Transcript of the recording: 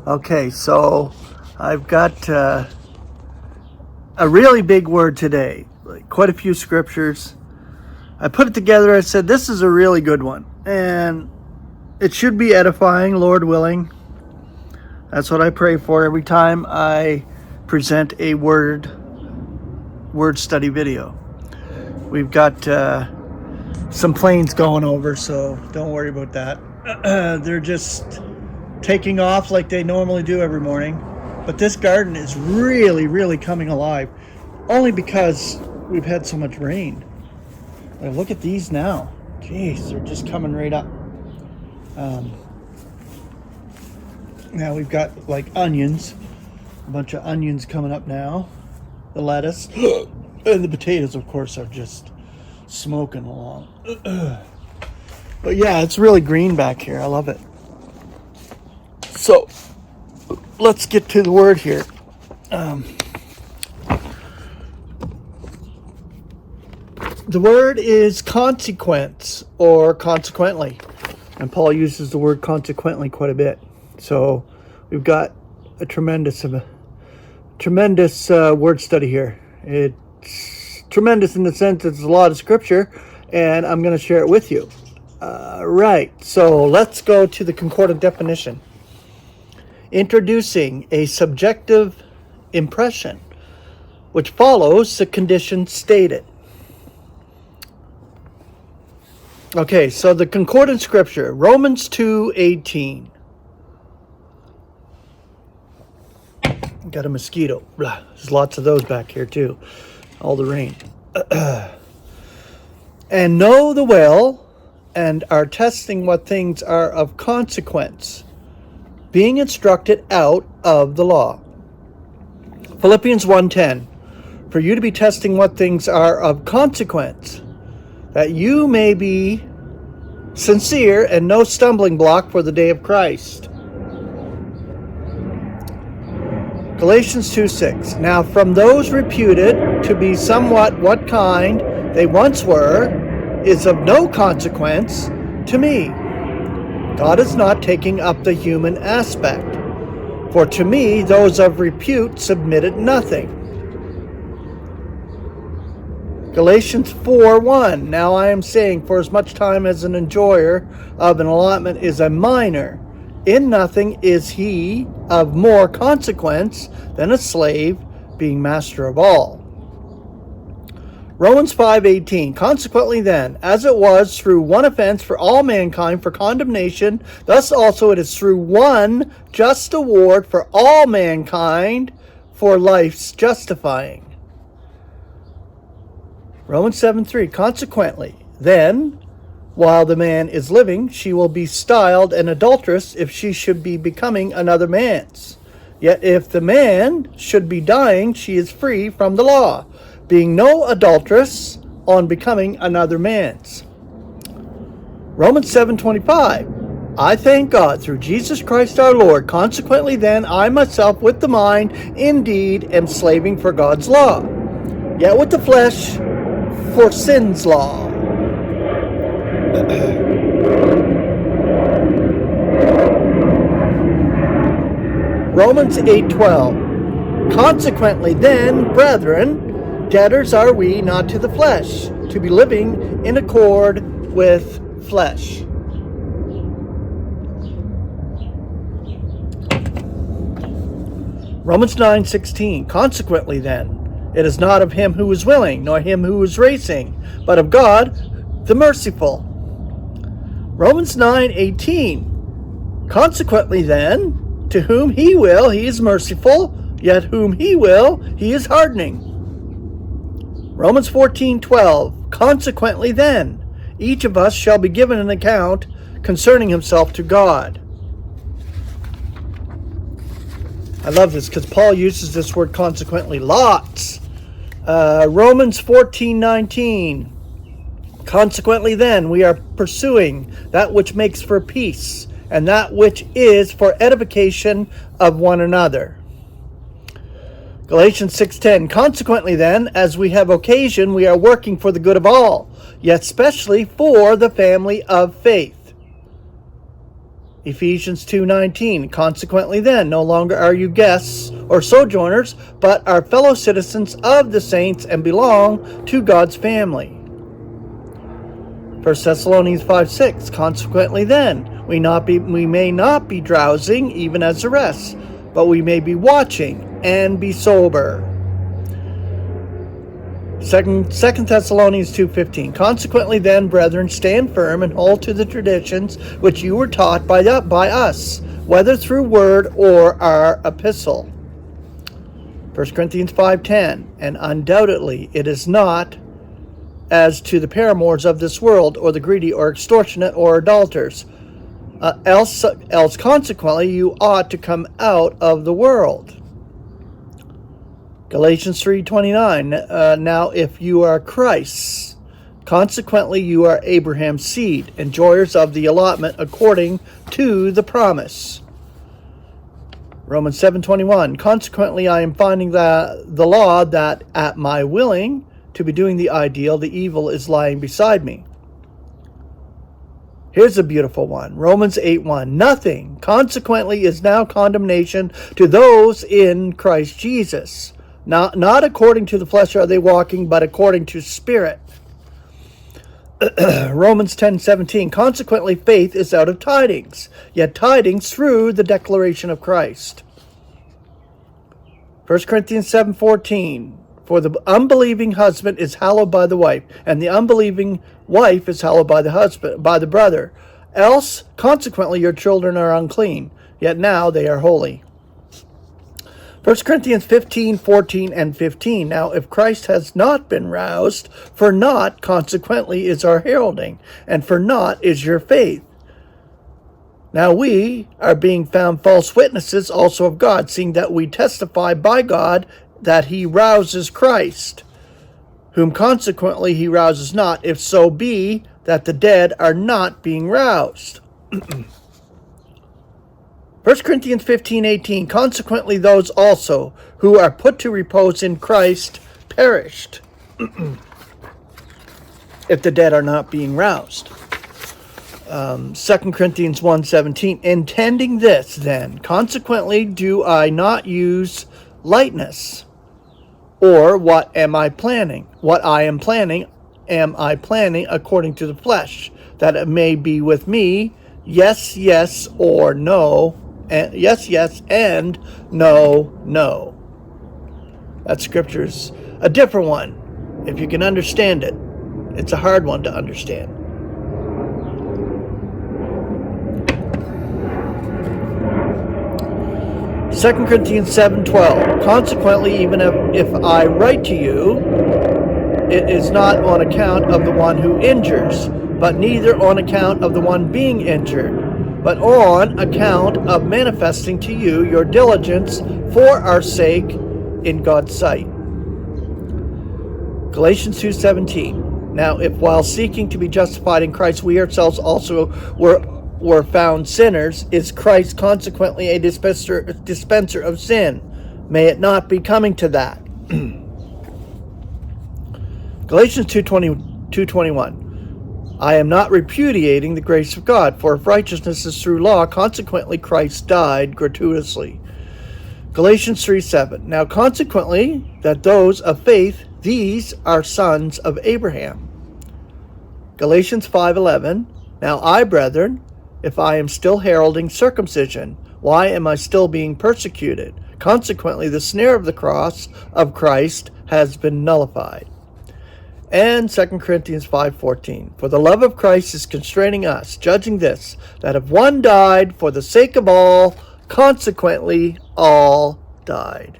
Okay, so I've got a really big word today, like quite a few scriptures. I put it together. I said, this is a really good one, and it should be edifying, Lord willing. That's what I pray for every time I present a word study video. We've got some planes going over, so don't worry about that. They're just taking off like they normally do every morning. But this garden is really coming alive, only because we've had so much rain. Like, look at these now. Jeez, they're just coming right up. Now we've got like onions, a bunch of onions coming up now. The lettuce and the potatoes, of course, are just smoking along. But yeah, it's really green back here. I love it. So let's get to the word here. The word is consequence, or consequently. And Paul uses the word consequently quite a bit. So we've got a tremendous word study here. It's tremendous in the sense that it's a lot of scripture, and I'm going to share it with you. Right, so let's go to the concordant definition. Introducing a subjective impression, which follows the condition stated. Okay, so the concordant scripture, Romans 2:18. Got a mosquito. There's lots of those back here too. All the rain. And know the will, and are testing what things are of consequence, being instructed out of the law. Philippians 1:10. For you to be testing what things are of consequence, that you may be sincere and no stumbling block for the day of Christ. Galatians 2:6. Now from those reputed to be somewhat what kind they once were, is of no consequence to me. God is not taking up the human aspect. For to me, those of repute submitted nothing. Galatians 4:1. Now I am saying, for as much time as an enjoyer of an allotment is a minor, in nothing is he of more consequence than a slave, being master of all. Romans 5:18. Consequently then, as it was through one offense for all mankind for condemnation, thus also it is through one just award for all mankind for life's justifying. Romans 7:3. Consequently then, while the man is living, she will be styled an adulteress if she should be becoming another man's. Yet if the man should be dying, she is free from the law, being no adulteress on becoming another man's. Romans 7:25. I thank God through Jesus Christ our Lord. Consequently then, I myself with the mind indeed am slaving for God's law, yet with the flesh for sin's law. Romans 8:12. Consequently then, brethren, debtors are we not to the flesh, to be living in accord with flesh. Romans 9:16. Consequently then, it is not of him who is willing, nor him who is racing, but of God, the merciful. Romans 9:18. Consequently then, to whom he will, he is merciful, yet whom he will, he is hardening. Romans 14:12. Consequently then, each of us shall be given an account concerning himself to God. I love this because Paul uses this word consequently lots. Romans 14:19. Consequently then, we are pursuing that which makes for peace, and that which is for edification of one another. Galatians 6:10. Consequently then, as we have occasion, we are working for the good of all, yet specially for the family of faith. Ephesians 2:19, consequently then, no longer are you guests or sojourners, but are fellow citizens of the saints and belong to God's family. 1 Thessalonians 5:6, consequently then, we may not be drowsing even as the rest, but we may be watching and be sober. 2 Thessalonians 2:15, consequently then, brethren, stand firm and hold to the traditions which you were taught by us, whether through word or our epistle. 1 Corinthians 5:10, and undoubtedly it is not as to the paramours of this world, or the greedy, or extortionate, or idolaters, else consequently you ought to come out of the world. Galatians 3:29, now if you are Christ's, consequently you are Abraham's seed, enjoyers of the allotment according to the promise. Romans 7:21, consequently I am finding the law that at my willing to be doing the ideal, the evil is lying beside me. Here's a beautiful one. Romans 8:1, nothing consequently is now condemnation to those in Christ Jesus. Not according to the flesh are they walking, but according to spirit. Romans 10:17, consequently faith is out of tidings, yet tidings through the declaration of Christ. 1 Corinthians 7:14, for the unbelieving husband is hallowed by the wife, and the unbelieving wife is hallowed by the husband, by the brother. Else, consequently, your children are unclean, yet now they are holy. 1 Corinthians 15:14 and 15, now if Christ has not been roused, for naught consequently is our heralding, and for naught is your faith. Now we are being found false witnesses also of God, seeing that we testify by God that he rouses Christ, whom consequently he rouses not, if so be that the dead are not being roused. 1 Corinthians 15:18, consequently those also who are put to repose in Christ perished, if the dead are not being roused. 2 Corinthians 1:17, intending this then, consequently do I not use lightness, or what am I planning? What I am planning, am I planning according to the flesh, that it may be with me, yes, yes, or no, and yes, yes, and no, no. That scripture's a different one. If you can understand it, it's a hard one to understand. Second Corinthians 7:12, consequently, even if I write to you, it is not on account of the one who injures, but neither on account of the one being injured, but on account of manifesting to you your diligence for our sake in God's sight. Galatians 2:17, now if while seeking to be justified in Christ we ourselves also were found sinners, is Christ consequently a dispenser of sin? May it not be coming to that. Galatians 2:21, I am not repudiating the grace of God, for if righteousness is through law, consequently Christ died gratuitously. Galatians 3:7, now consequently that those of faith, these are sons of Abraham. Galatians 5:11, now I, brethren, if I am still heralding circumcision, why am I still being persecuted? Consequently, the snare of the cross of Christ has been nullified. And 2 Corinthians 5:14, for the love of Christ is constraining us, judging this, that if one died for the sake of all, consequently all died.